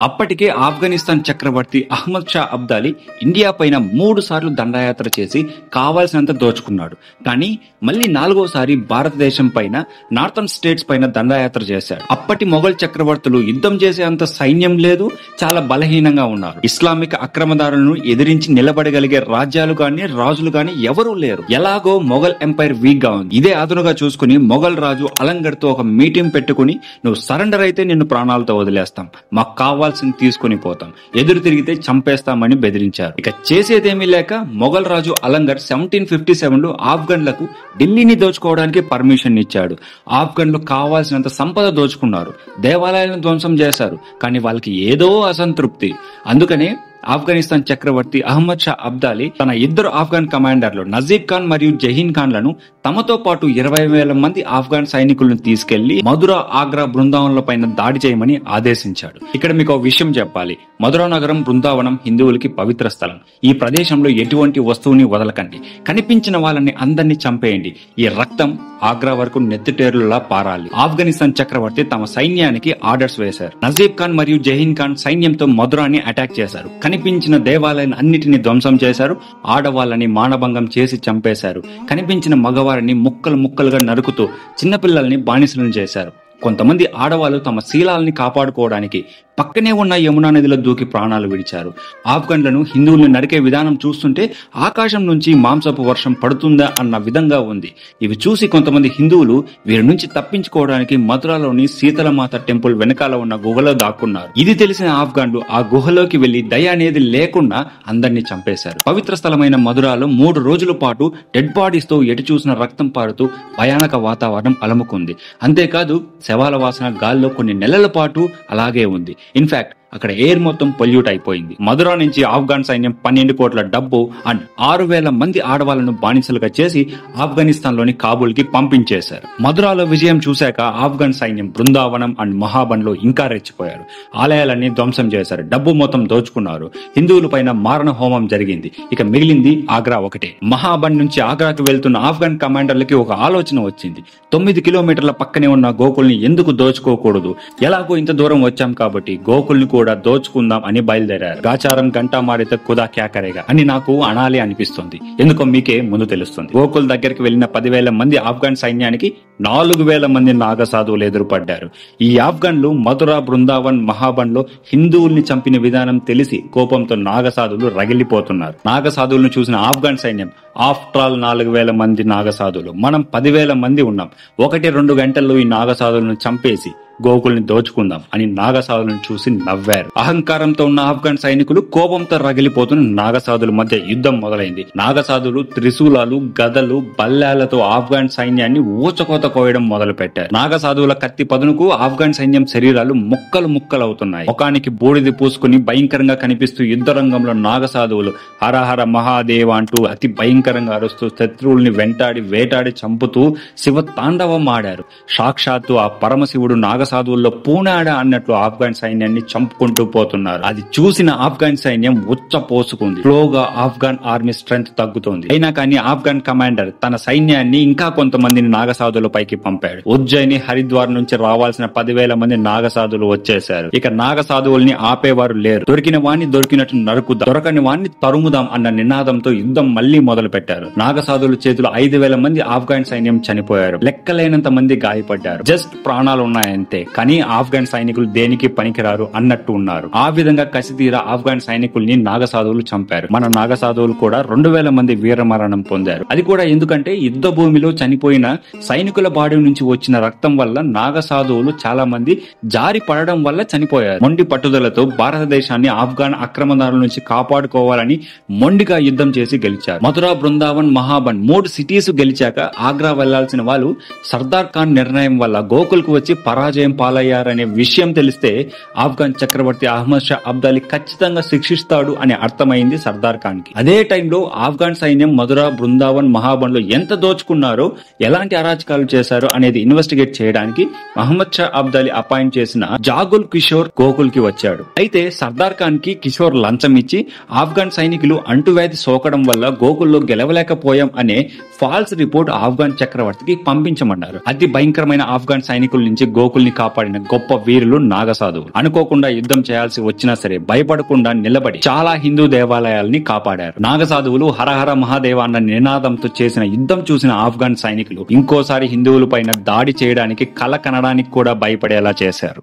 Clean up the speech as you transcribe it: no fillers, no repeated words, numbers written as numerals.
అప్పటికే ఆఫ్ఘనిస్తాన్ చక్రవర్తి అహ్మద్ షా అబ్దాలీ ఇండియా పైన 3 సార్లు దండయాత్ర చేసి కావాల్సినంత దోచుకున్నాడు. కానీ మళ్ళీ 4వసారి భారతదేశం పైన నార్థన్ స్టేట్స్ పైన దండయాత్ర చేశాడు. అప్పటి మొఘల్ చక్రవర్తులు యుద్ధం చేసే అంత సైన్యం లేదు, చాలా బలహీనంగా ఉన్నారు. ఇస్లామిక్ అక్రమదారులను ఎదిరించి నిలబడగలిగే రాజ్యాలు గాని రాజులు గాని ఎవరూ లేరు. ఎలాగో మొఘల్ ఎంపైర్ వీక్ గా ఉంది. ఇదే అదునుగా చూసుకుని మొఘల్ రాజు అలంగర్ తో ఒక మీటింగ్ పెట్టుకుని, నువ్వు సరెండర్ అయితే నిన్ను ప్రాణాలతో వదిలేస్తాం, మాకు కావాల్సింది తీసుకుని పోతాం, ఎదురు తిరిగితే చంపేస్తామని బెదిరించారు. ఇక చేసేదేమీ లేక మొఘల్ రాజు అలంగర్ 1757లో ఆఫ్ఘన్లకు ఢిల్లీని దోచుకోవడానికి పర్మిషన్ ఇచ్చాడు. ఆఫ్ఘన్లు కావాల్సినంత సంపద దోచుకున్నారు, దేవాలయాలను ధ్వంసం చేశారు. కానీ వాళ్ళకి ఏదో అసంతృప్తి. అందుకనే ఆఫ్ఘనిస్తాన్ చక్రవర్తి అహ్మద్ షా అబ్దాలీ తన 2 ఆఫ్ఘన్ కమాండర్లు నజీబ్ ఖాన్ మరియు జహీన్ ఖాన్లను తమతో పాటు 20,000 మంది ఆఫ్ఘన్ సైనికులను తీసుకెళ్లి మధుర, ఆగ్రా, బృందావనంల పైన దాడి చేయమని ఆదేశించాడు. ఇక్కడ మీకు ఒక విషయం చెప్పాలి. మధుర నగరం, బృందావనం హిందువులకి పవిత్ర స్థలం. ఈ ప్రదేశంలో ఎటువంటి వస్తువుని వదలకండి, కనిపించిన వాళ్ళని అందరినీ చంపేయండి. ఈ రక్తం ఆగ్రా వరకు నెత్తిటేరులా పారాలి. ఆఫ్ఘనిస్తాన్ చక్రవర్తి తమ సైన్యానికి ఆర్డర్స్ వేశారు. నజీబ్ ఖాన్ మరియు జహీన్ ఖాన్ సైన్యంతో మధురాన్ని అటాక్ చేశారు. కనిపించిన దేవాలయాన్ని అన్నిటినీ ధ్వంసం చేశారు. ఆడవాళ్ళని మానభంగం చేసి చంపేశారు. కనిపించిన మగవారిని ముక్కలు ముక్కలుగా నరుకుతూ చిన్నపిల్లల్ని బానిసలను చేశారు. కొంతమంది ఆడవాళ్లు తమ శీలాల్ని కాపాడుకోవడానికి పక్కనే ఉన్న యమునా నదిలో దూకి ప్రాణాలు విడిచారు. ఆఫ్ఘన్లను హిందువుల్ని నరికే విధానం చూస్తుంటే ఆకాశం నుంచి మాంసపు వర్షం పడుతుందా అన్న విధంగా ఉంది. ఇవి చూసి కొంతమంది హిందువులు వీరి నుంచి తప్పించుకోవడానికి మథురాలోని శీతలమాత టెంపుల్ వెనకాల ఉన్న గుహలో దాక్కున్నారు. ఇది తెలిసిన ఆఫ్ఘన్లు ఆ గుహలోకి వెళ్లి దయ అనేది లేకుండా అందరినీ చంపేశారు. పవిత్ర స్థలమైన మథురాలో 3 రోజుల పాటు డెడ్ బాడీస్ తో ఎటు చూసిన రక్తం పారుతూ భయానక వాతావరణం అలముకుంది. అంతేకాదు శవాల వాసన గాల్లో కొన్ని నెలల పాటు అలాగే ఉంది. ఇన్ఫాక్ట్ అక్కడ ఎయిర్ మొత్తం పొల్యూట్ అయిపోయింది. మధురా నుంచి ఆఫ్ఘన్ సైన్యం 12 కోట్ల డబ్బు అండ్ 6,000 మంది ఆడవాళ్లను బానిసలుగా చేసి ఆఫ్ఘనిస్తాన్ లోని కాబూల్ కి పంపించేశారు. మధురాలో విజయం చూశాక ఆఫ్ఘన్ సైన్యం బృందావనం అండ్ మహాబన్ లో ఇంకా రెచ్చిపోయారు. ఆలయాలన్నీ ధ్వంసం చేశారు, డబ్బు మొత్తం దోచుకున్నారు. హిందువుల పైన మారణ హోమం జరిగింది. ఇక మిగిలింది ఆగ్రా ఒకటే. మహాబన్ నుంచి ఆగ్రాకి వెళ్తున్న ఆఫ్ఘన్ కమాండర్లకి ఒక ఆలోచన వచ్చింది. 9 కిలోమీటర్ల పక్కనే ఉన్న గోకుల్ని ఎందుకు దోచుకోకూడదు? ఎలాగో ఇంత దూరం వచ్చాం కాబట్టి గోకుల్ని కూడా దోచుకుందాం అని బయలుదేరారు. గాచారం గంటా మారితే కుదా క్యా కరేగా అని నాకు అనాలి అనిపిస్తుంది. ఎందుకో మీకే ముందు తెలుస్తుంది. గోకుల్ దగ్గరికి వెళ్లిన 10,000 మంది ఆఫ్ఘన్ సైన్యానికి 4,000 మంది నాగసాధువులు ఎదురుపడ్డారు. ఈ ఆఫ్ఘన్లు మధుర, బృందావన్, మహాబన్ లో హిందువుల్ని చంపిన విధానం తెలిసి కోపంతో నాగసాధువులు రగిలిపోతున్నారు. నాగసాధువులను చూసిన ఆఫ్ఘన్ సైన్యం, ఆఫ్టర్ ఆల్ 4,000 మంది నాగసాధువులు, మనం 10,000 మంది ఉన్నాం, 1-2 గంటల్లో ఈ నాగసాధువులను చంపేసి గోకుల్ని దోచుకుందాం అని నాగసాధువులను చూసి నవ్వారు. అహంకారంతో ఉన్న ఆఫ్ఘన్ సైనికులు కోపంతో రగిలిపోతున్న నాగసాధువుల మధ్య యుద్ధం మొదలైంది. నాగసాధువులు త్రిశూలాలు, గదలు, బల్లాలతో ఆఫ్ఘన్ సైన్యాన్ని ఊచకోత కోయడం మొదలు పెట్టారు. నాగసాధువుల కత్తి పదునుకు ఆఫ్ఘన్ సైన్యం శరీరాలు ముక్కలు ముక్కలవుతున్నాయి. ముఖానికి బూడిది పూసుకుని భయంకరంగా కనిపిస్తూ యుద్ధ రంగంలో నాగసాధువులు హరహర మహాదేవ అంటూ అతి భయంకరంగా అరుస్తూ శత్రువుల్ని వెంటాడి వేటాడి చంపుతూ శివ తాండవం ఆడారు. సాక్షాత్తు ఆ పరమశివుడు నాగసాధువుల్లో పూనాడ అన్నట్లు ఆఫ్ఘన్ సైన్యాన్ని చంపుకుంటూ పోతున్నారు. అది చూసిన ఆఫ్ఘన్ సైన్యం ఉచ్చ పోసుకుంది. స్లోగా ఆఫ్ఘన్ ఆర్మీ స్ట్రెంత్ తగ్గుతోంది. అయినా కానీ ఆఫ్ఘన్ కమాండర్ తన సైన్యాన్ని ఇంకా కొంతమందిని నాగసాధువుల పైకి పంపాడు. ఉజ్జయిని, హరిద్వార్ నుంచి రావాల్సిన 10,000 మంది నాగసాధువులు వచ్చేశారు. ఇక నాగసాధువుల్ని ఆపేవారు లేరు. దొరికిన వాణ్ణి దొరికినట్టు నరుకుదాం, దొరకని వాణ్ణి తరుముదాం అన్న నినాదంతో యుద్ధం మళ్లీ మొదలు పెట్టారు. నాగసాధువుల చేతిలో 5,000 మంది ఆఫ్ఘన్ సైన్యం చనిపోయారు. లెక్కలేనంత మంది గాయపడ్డారు. జస్ట్ ప్రాణాలు ఉన్నాయంతే. కానీ ఆఫ్ఘన్ సైనికులు దేనికి పనికిరారు అన్నట్టు ఉన్నారు. ఆ విధంగా కసితీరా ఆఫ్ఘన్ సైనికుల్ని నాగసాధువులు చంపారు. మన నాగసాధువులు కూడా 2,000 మంది వీరమరణం పొందారు. అది కూడా ఎందుకంటే యుద్ధ భూమిలో చనిపోయిన సైనికుల బాడీ నుంచి వచ్చిన రక్తం వల్ల నాగసాధువులు చాలా మంది జారి పడడం వల్ల చనిపోయారు. మొండి పట్టుదలతో భారతదేశాన్ని ఆఫ్ఘన్ ఆక్రమణదారుల నుంచి కాపాడుకోవాలని మొండిగా యుద్ధం చేసి గెలిచారు. మథురా, బృందావన్, మహాబన్ 3 సిటీస్ గెలిచాక ఆగ్రా వెళ్లాల్సిన వాళ్ళు సర్దార్ ఖాన్ నిర్ణయం వల్ల గోకుల్ కు వచ్చి పరాజయం పాలయ్యారనే విషయం తెలిస్తే ఆఫ్ఘన్ చక్రవర్తి అహ్మద్ షా అబ్దాలీ ఖచ్చితంగా శిక్షిస్తాడు అని అర్థమైంది సర్దార్ ఖాన్ కి. అదే టైంలో ఆఫ్ఘన్ సైన్యం మధుర, బృందావన్, మహాబన్ లో ఎంత దోచుకున్నారో, ఎలాంటి అరాచకాలు చేశారో అనేది ఇన్వెస్టిగేట్ చేయడానికి అహ్మద్ షా అబ్దాలీ అపాయింట్ చేసిన జాగుల్ కిషోర్ గోకుల్ కి వచ్చాడు. అయితే సర్దార్ ఖాన్ కి కిషోర్ లంచం ఇచ్చి ఆఫ్ఘన్ సైనికులు అంటువ్యాధి సోకడం వల్ల గోకుల్లో గెలవలేకపోయాం అనే ఫాల్స్ రిపోర్ట్ ఆఫ్ఘన్ చక్రవర్తికి పంపించమన్నారు. అతి భయంకరమైన ఆఫ్ఘన్ సైనికుల నుంచి గోకుల్ని కాపాడిన గొప్ప వీరులు నాగసాధువులు. అనుకోకుండా యుద్ధం చేయాల్సి వచ్చినా సరే భయపడకుండా నిలబడి చాలా హిందూ దేవాలయాల్ని కాపాడారు. నాగసాధువులు హరహర మహాదేవ అన్న నినాదంతో చేసిన యుద్ధం చూసిన ఆఫ్ఘన్ సైనికులు ఇంకోసారి హిందువుల పైన దాడి చేయడానికి కల కనడానికి కూడా భయపడేలా చేశారు.